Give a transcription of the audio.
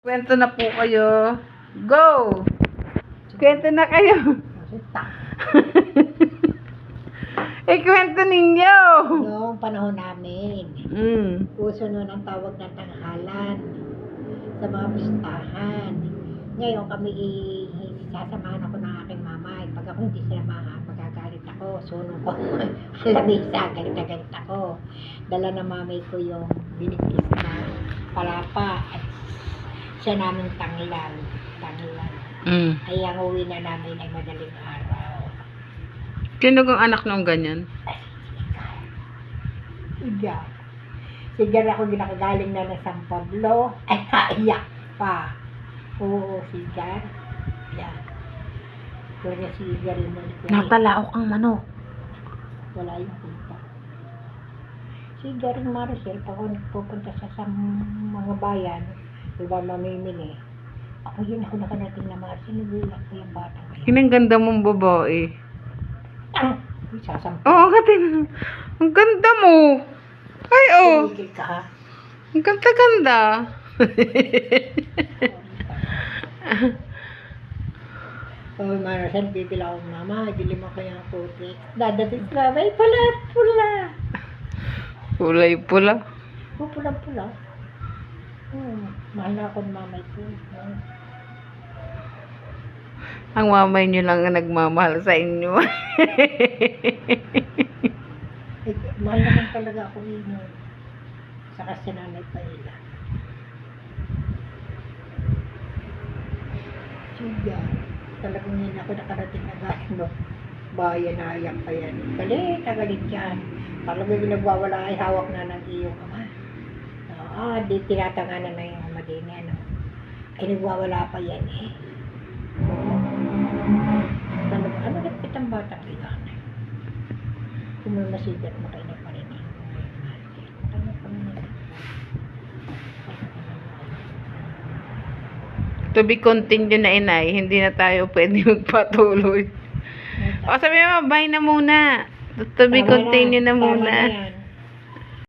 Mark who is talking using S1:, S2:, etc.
S1: Kwento na po kayo. Go! Kwento na kayo. Kwento ninyo.
S2: Noong panahon namin, uso noon ang tawag ng tanghalan sa mga pistahan. Ngayon kami sasamahan ako ng aking mama. Pag ako hindi sinamahan, magagalit ako. Sunod ko. Lamisa, galit na galit ako. Dala ng mamay ko yung binigis na palapa at siya namin tanglan. Ay ang uwi na namin ay madaling araw.
S1: Sino kong anak nung ganyan?
S2: Sigar. Sigar ako ginakagaling na ng San Pablo. Ay, naiyak pa. Oo, sigar. Yan. Kaya sigar yung malik.
S1: Natalaok ang manok.
S2: Wala yung punta. Sigar yung Maricel. Pag ako nagpupunta sa mga bayan, diba mamimili. Ako yun ako nakanating na Maricel. Nagulak ko yung batang.
S1: Kinang ganda mong babae.
S2: Sasampa.
S1: Oo, katin. Ang ganda mo. Ay, oh.
S2: Tumigil ka ha?
S1: Ang ganda-ganda.
S2: Oh, Maricel, bibila akong mama. Bili mo kaya ang puti. Dadating ka. Ay, pula.
S1: Kulay pula.
S2: Oh, pula. Mahal na ako ng mamay ko.
S1: Ang mamay nyo lang ang nagmamahal sa inyo.
S2: Eh, mahal naman talaga ako yun. Saka si Nanay Paila. Siya. Talagang yun ako nakarating na galing no. Bayan na ayak pa yan. Galit yan. Talagang nagwawala ay hawak na ng iyong ama. Di tinatanganan na yung ama din yan. Ay nagwawala pa yan eh. Ano nagpit ang batang ilan? Kung may masigat mo kayo na pa rin eh.
S1: To be continued na inay, hindi na tayo pwede magpatuloy. O sabi mo, bye na muna. To be continued na muna.